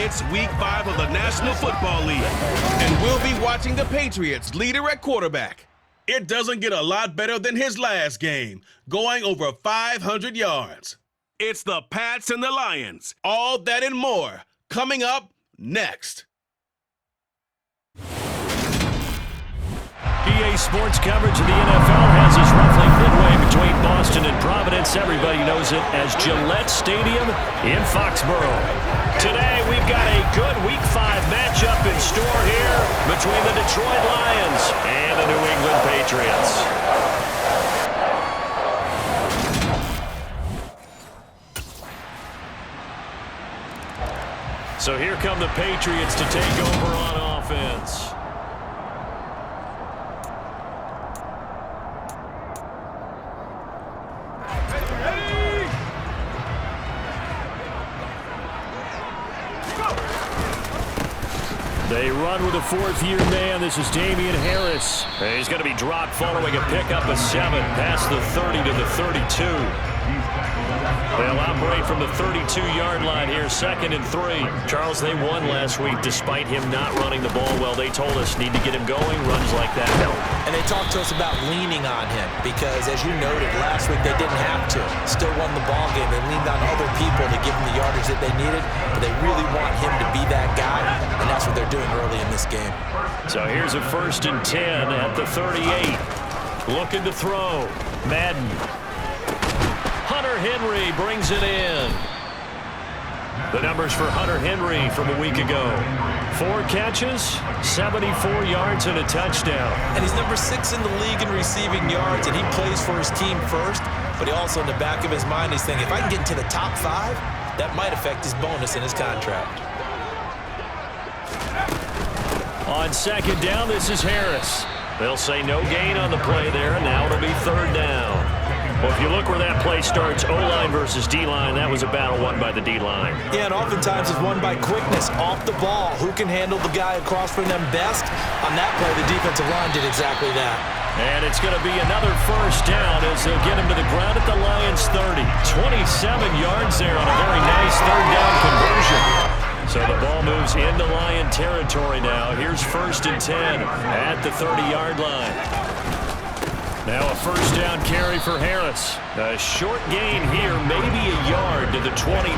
It's Week 5 of the National Football League, and we'll be watching the Patriots leader at quarterback. It doesn't get a lot better than his last game, going over 500 yards. It's the Pats and the Lions. All that and more coming up next. EA Sports coverage of the NFL has us roughly midway between Boston and Providence. Everybody knows it as Gillette Stadium in Foxborough. Today, we've got a good Week 5 matchup in store here between the Detroit Lions and the New England Patriots. So here come the Patriots to take over on offense. They run with a fourth-year man. This is Damian Harris. He's going to be dropped following a pickup of 7 past the 30 to the 32. They'll operate from the 32-yard line here, 2nd and 3. Charles, they won last week despite him not running the ball well. They told us need to get him going, runs like that. And they talked to us about leaning on him because, as you noted, last week they didn't have to. Still won the ball game. They leaned on other people to give them the yardage that they needed, but they really want him to be that guy, and that's what they're doing early in this game. So here's a 1st and 10 at the 38. Looking to throw. Madden. Hunter Henry brings it in. The numbers for Hunter Henry from a week ago. 4 catches, 74 yards, and a touchdown. And he's number 6 in the league in receiving yards, and he plays for his team first, but he also, in the back of his mind, he's thinking, if I can get into the top 5, that might affect his bonus in his contract. On 2nd down, this is Harris. They'll say no gain on the play there, and now it'll be 3rd down. Well, if you look where that play starts, O-line versus D-line, that was a battle won by the D-line. Yeah, and oftentimes it's won by quickness, off the ball. Who can handle the guy across from them best? On that play, the defensive line did exactly that. And it's going to be another 1st down as they'll get him to the ground at the Lions' 30. 27 yards there on a very nice 3rd down conversion. So the ball moves into Lion territory now. Here's 1st and 10 at the 30-yard line. Now a 1st down carry for Harris. A short gain here, maybe a yard to the 29.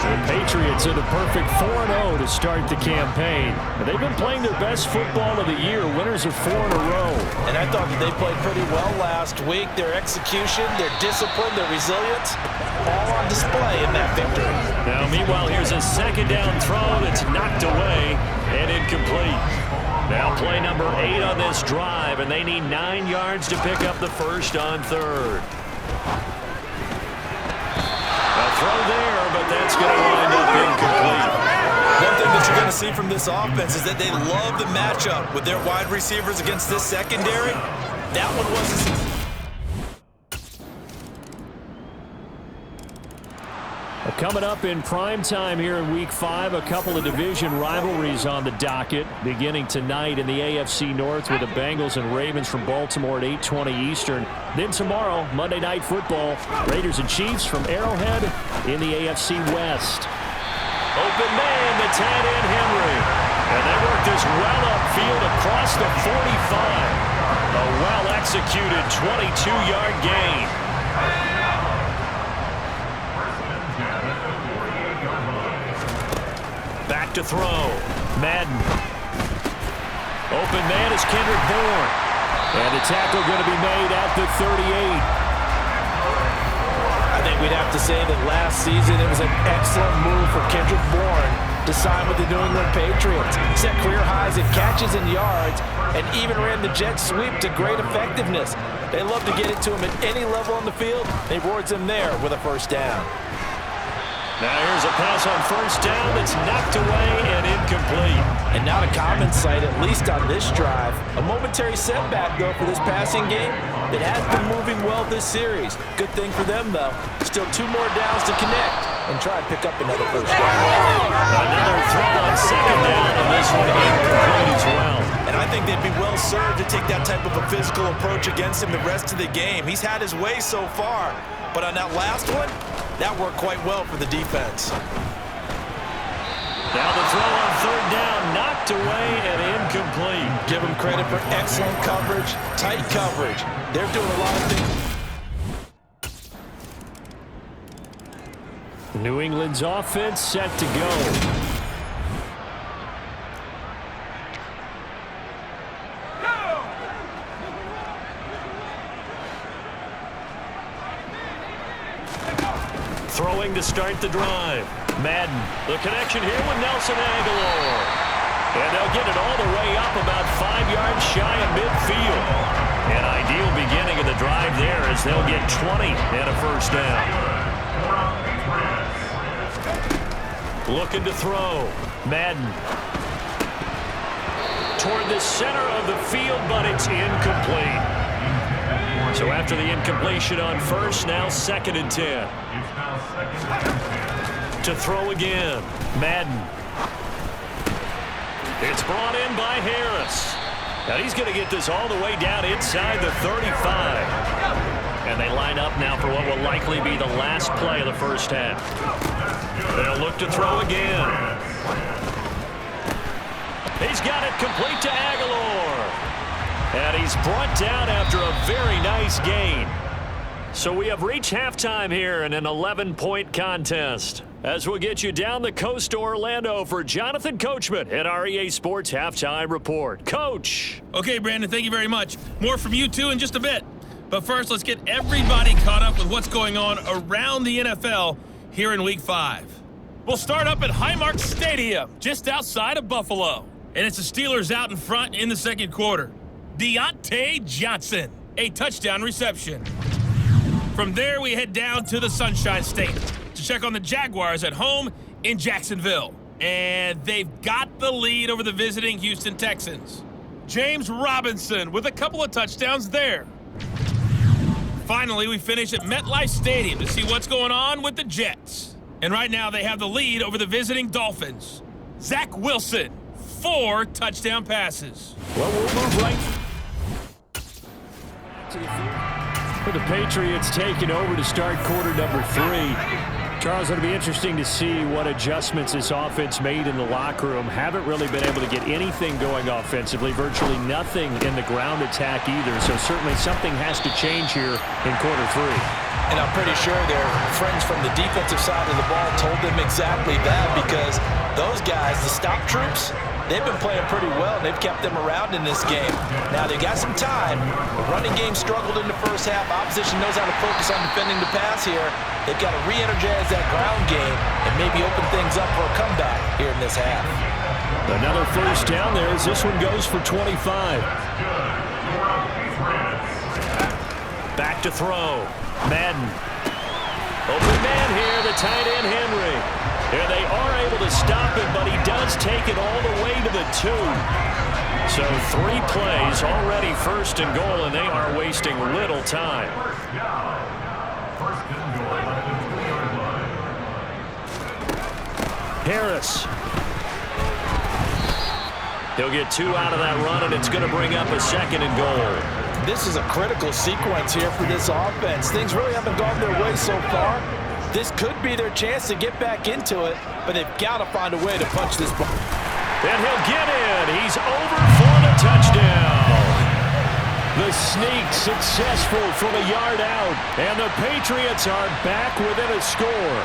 The Patriots are the perfect 4-0 to start the campaign. They've been playing their best football of the year, winners of 4 in a row. And I thought that they played pretty well last week. Their execution, their discipline, their resilience, all on display in that victory. Now, meanwhile, here's a 2nd down throw that's knocked away and incomplete. Now play number 8 on this drive, and they need 9 yards to pick up the 1st on 3rd. A throw there, but that's going to wind up incomplete. One thing that you're going to see from this offense is that they love the matchup with their wide receivers against this secondary. That one wasn't. Coming up in prime time here in Week 5, a couple of division rivalries on the docket, beginning tonight in the AFC North with the Bengals and Ravens from Baltimore at 8:20 Eastern. Then tomorrow, Monday Night Football, Raiders and Chiefs from Arrowhead in the AFC West. Open man, the tight end Henry. And they work this well upfield across the 45. A well-executed 22-yard gain. Back to throw. Madden. Open man is Kendrick Bourne. And the tackle going to be made at the 38. I think we'd have to say that last season it was an excellent move for Kendrick Bourne to sign with the New England Patriots. Set career highs in catches and yards, and even ran the jet sweep to great effectiveness. They love to get it to him at any level on the field. They rewards him there with a 1st down. Now here's a pass on 1st down that's knocked away and incomplete. And not a common sight, at least on this drive. A momentary setback, though, for this passing game. It has been moving well this series. Good thing for them, though. Still 2 more downs to connect and try to pick up another 1st down. Another throw on 2nd down, and this one incomplete as well. And I think they'd be well served to take that type of a physical approach against him the rest of the game. He's had his way so far, but on that last one, that worked quite well for the defense. Now the throw on third down, knocked away and incomplete. Give them credit for excellent coverage, tight coverage. They're doing a lot of things. New England's offense set to go. Throwing to start the drive. Madden, the connection here with Nelson Aguilar. And they'll get it all the way up about 5 yards shy of midfield. An ideal beginning of the drive there as they'll get 20 and a first down. Looking to throw. Madden. Toward the center of the field, but it's incomplete. So after the incompletion on first, now 2nd and 10. To throw again. Madden. It's brought in by Harris. Now he's going to get this all the way down inside the 35. And they line up now for what will likely be the last play of the first half. They'll look to throw again. He's got it complete to Aguilar. And he's brought down after a very nice gain. So we have reached halftime here in an 11-point contest. As we'll get you down the coast to Orlando for Jonathan Coachman at our EA Sports Halftime Report. Coach. Okay, Brandon, thank you very much. More from you two in just a bit. But first, let's get everybody caught up with what's going on around the NFL here in Week 5. We'll start up at Highmark Stadium, just outside of Buffalo. And it's the Steelers out in front in the second quarter. Deontay Johnson, a touchdown reception. From there, we head down to the Sunshine State to check on the Jaguars at home in Jacksonville. And they've got the lead over the visiting Houston Texans. James Robinson with a couple of touchdowns there. Finally, we finish at MetLife Stadium to see what's going on with the Jets. And right now, they have the lead over the visiting Dolphins. Zach Wilson, 4 touchdown passes. Well, we'll move right to the field. For the Patriots taking over to start quarter number 3. Charles, it'll be interesting to see what adjustments this offense made in the locker room. Haven't really been able to get anything going offensively, virtually nothing in the ground attack either. So certainly something has to change here in quarter 3. And I'm pretty sure their friends from the defensive side of the ball told them exactly that, because those guys, the stop troops, they've been playing pretty well, and they've kept them around in this game. Now, they got some time. The running game struggled in the first half. Opposition knows how to focus on defending the pass here. They've got to re-energize that ground game and maybe open things up for a comeback here in this half. Another first down there as this one goes for 25. Back to throw. Madden. Open man here, the tight end Henry. And they are able to stop him, but he does take it all the way to the 2. So 3 plays already first and goal, and they are wasting little time. Harris. He'll get 2 out of that run, and it's going to bring up a 2nd and goal. This is a critical sequence here for this offense. Things really haven't gone their way so far. This could be their chance to get back into it, but they've got to find a way to punch this ball. And he'll get in. He's over for the touchdown. The sneak successful from a yard out, and the Patriots are back within a score.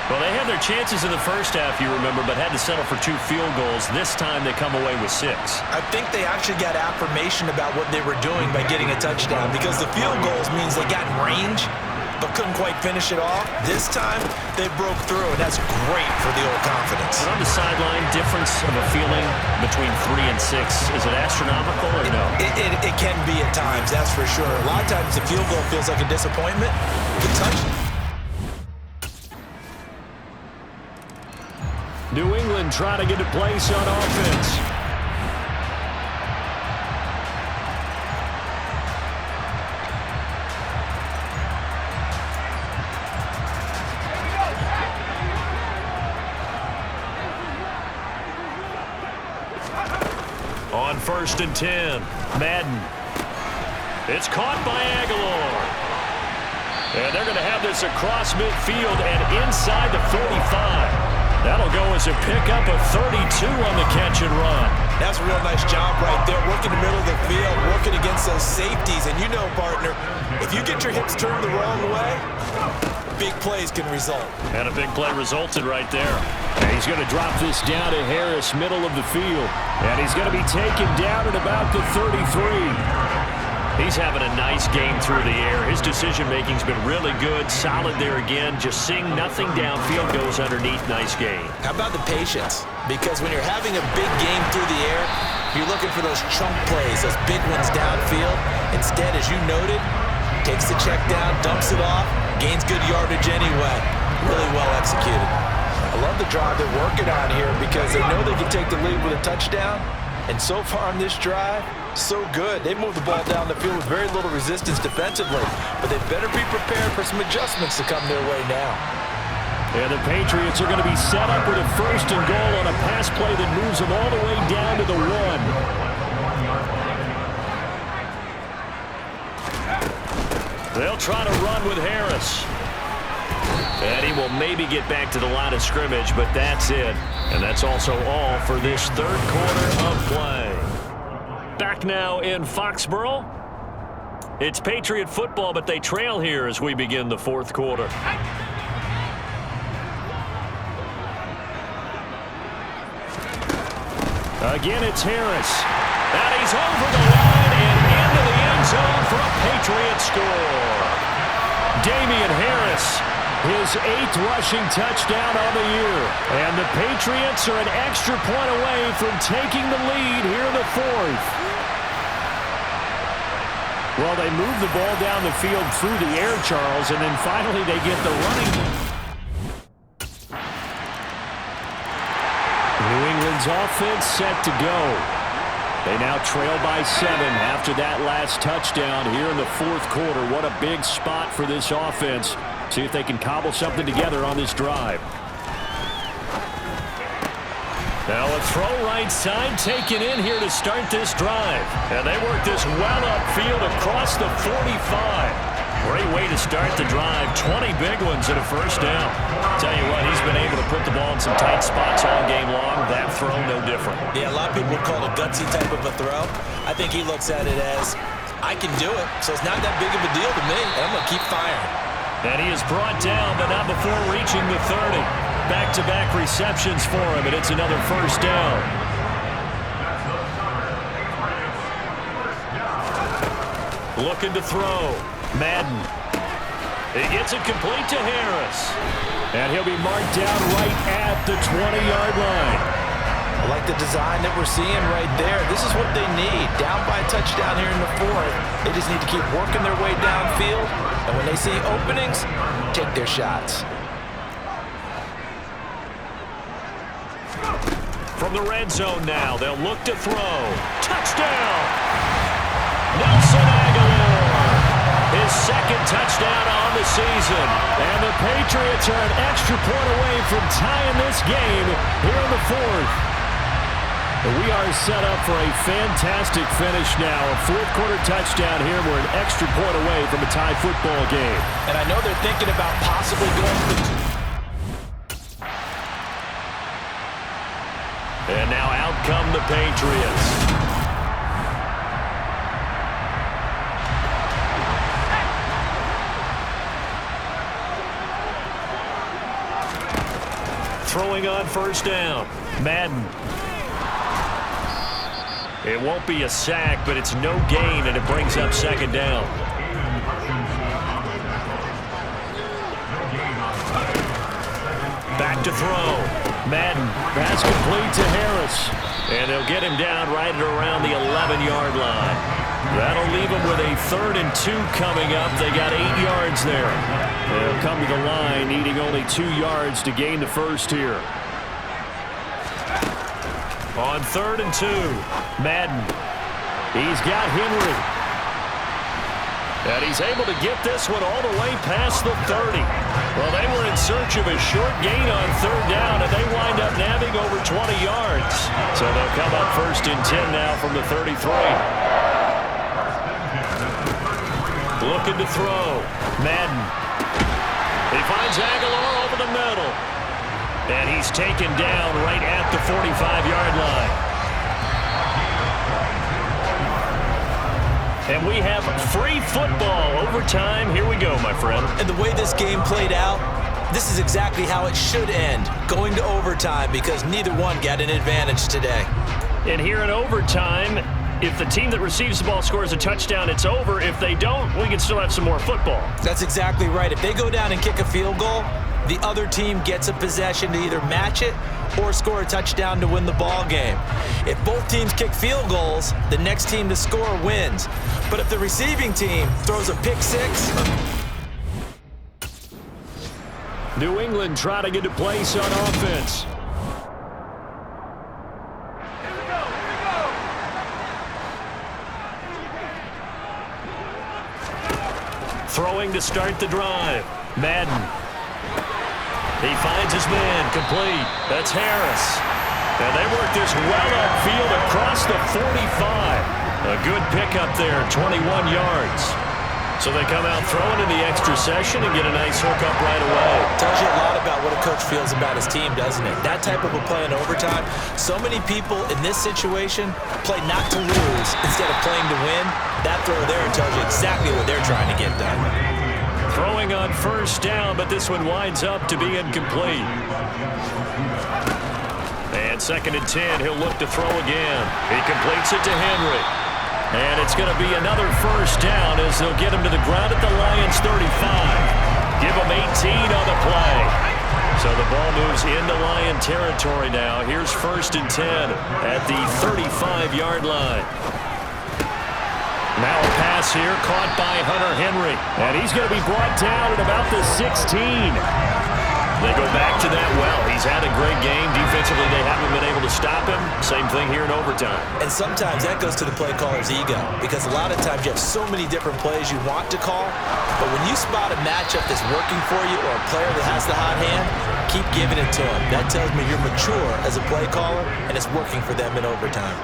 Well, they had their chances in the first half, you remember, but had to settle for 2 field goals. This time they come away with 6. I think they actually got affirmation about what they were doing by getting a touchdown, because the field goals means they got in range but couldn't quite finish it off. This time, they broke through, and that's great for the old confidence. And on the sideline, difference of a feeling between 3 and 6, is it astronomical or no? It can be at times, that's for sure. A lot of times the field goal feels like a disappointment. The touchdown. New England trying to get a place on offense. On 1st and 10, Madden. It's caught by Aguilar. And they're going to have this across midfield and inside the 45. That'll go as a pickup of 32 on the catch and run. That's a real nice job right there, working the middle of the field, working against those safeties. And you know, partner, if you get your hips turned the wrong way, big plays can result. And a big play resulted right there. And he's going to drop this down to Harris, middle of the field. And he's going to be taken down at about the 33. He's having a nice game through the air. His decision-making's been really good. Solid there again. Just seeing nothing downfield, goes underneath. Nice game. How about the patience? Because when you're having a big game through the air, you're looking for those chunk plays, those big ones downfield. Instead, as you noted, takes the check down, dumps it off, gains good yardage anyway. Really well executed. I love the drive they're working on here because they know they can take the lead with a touchdown. And so far on this drive, so good. They moved the ball down the field with very little resistance defensively. But they better be prepared for some adjustments to come their way now. And the Patriots are going to be set up with a 1st and goal on a pass play that moves them all the way down to the 1. They'll try to run with Harris. And he will maybe get back to the line of scrimmage, but that's it. And that's also all for this 3rd quarter of play. Back now in Foxborough. It's Patriot football, but they trail here as we begin the 4th quarter. Again, it's Harris. And he's over the line and into the end zone for a Patriot score. Damian Harris, his 8th rushing touchdown on the year. And the Patriots are an extra point away from taking the lead here in the 4th. Well, they move the ball down the field through the air, Charles, and then finally they get the running. New England's offense set to go. They now trail by 7 after that last touchdown here in the 4th quarter. What a big spot for this offense. See if they can cobble something together on this drive. Now a throw right side taken in here to start this drive. And they work this well upfield across the 45. Great way to start the drive. 20 big ones and a 1st down. Tell you what, he's been able to put the ball in some tight spots all game long. That throw, no different. Yeah, a lot of people would call it a gutsy type of a throw. I think he looks at it as, I can do it, so it's not that big of a deal to me, and I'm going to keep firing. And he is brought down, but not before reaching the 30. Back-to-back receptions for him, and it's another 1st down. Looking to throw. Madden. He gets it complete to Harris. And he'll be marked down right at the 20-yard line. I like the design that we're seeing right there. This is what they need. Down by a touchdown here in the 4th. They just need to keep working their way downfield. And when they see openings, take their shots. From the red zone now, they'll look to throw. Touchdown! Nelson Aguilar. His 2nd touchdown on the season. And the Patriots are an extra point away from tying this game here in the 4th. We are set up for a fantastic finish now. A 4th quarter touchdown here. We're an extra point away from a tie football game. And I know they're thinking about possibly going for... And now out come the Patriots. Throwing on 1st down. Madden. It won't be a sack, but it's no gain, and it brings up 2nd down. Back to throw. Madden. Pass complete to Harris. And they'll get him down right at around the 11-yard line. That'll leave him with a 3rd and 2 coming up. They got 8 yards there. They'll come to the line, needing only 2 yards to gain the 1st here. On 3rd and 2, Madden. He's got Henry. And he's able to get this one all the way past the 30. Well, they were in search of a short gain on 3rd down, and they wind up nabbing over 20 yards. So they'll come up 1st and 10 now from the 33. Looking to throw. Madden. He finds Aguilar over the middle. And he's taken down right at the 45-yard line. And we have free football overtime. Here we go, my friend. And the way this game played out, this is exactly how it should end, going to overtime, because neither one got an advantage today. And here in overtime, if the team that receives the ball scores a touchdown, it's over. If they don't, we can still have some more football. That's exactly right. If they go down and kick a field goal, the other team gets a possession to either match it or score a touchdown to win the ball game. If both teams kick field goals, the next team to score wins. But if the receiving team throws a pick six... New England trying to get a place on offense. Throwing to start the drive. Madden. He finds his man, complete. That's Harris. And they work this well upfield across the 45. A good pickup there, 21 yards. So they come out throwing in the extra session and get a nice hookup right away. Tells you a lot about what a coach feels about his team, doesn't it? That type of a play in overtime. So many people in this situation play not to lose instead of playing to win. That throw there tells you exactly what they're trying to get done. Throwing on first down, but this one winds up to be incomplete. And 2nd and 10, he'll look to throw again. He completes it to Henry. And it's going to be another first down as they'll get him to the ground at the Lions 35. Give him 18 on the play. So the ball moves into Lion territory now. Here's 1st and 10 at the 35-yard line. Now a pass here caught by Hunter Henry. And he's going to be brought down at about the 16. They go back to that well. He's had a great game. Defensively, they haven't been able to stop him. Same thing here in overtime. And sometimes that goes to the play caller's ego, because a lot of times you have so many different plays you want to call, but when you spot a matchup that's working for you or a player that has the hot hand, keep giving it to him. That tells me you're mature as a play caller, and it's working for them in overtime.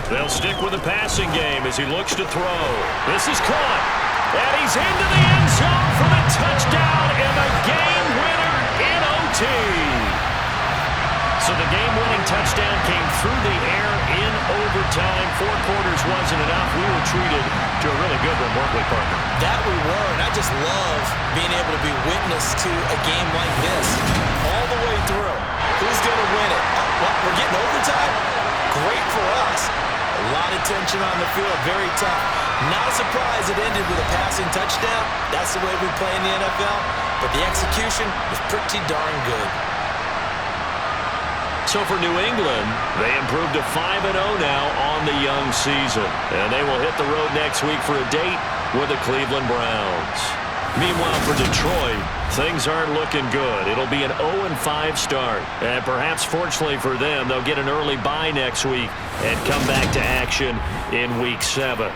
They'll stick with the passing game as he looks to throw. This is caught. And he's into the end zone for the touchdown and the game winner in OT. So the game-winning touchdown came through the air in overtime. 4 quarters wasn't enough. We were treated to a really good one, weren't we, partner? That we were, and I just love being able to be witness to a game like this all the way through. Who's going to win it? What, we're getting overtime? Great for us. A lot of tension on the field, very tough. Not a surprise it ended with a passing touchdown. That's the way we play in the NFL. But the execution was pretty darn good. So for New England, they improved to 5-0 now on the young season. And they will hit the road next week for a date with the Cleveland Browns. Meanwhile, for Detroit, things aren't looking good. It'll be an 0-5 start. And perhaps fortunately for them, they'll get an early bye next week and come back to action in Week 7.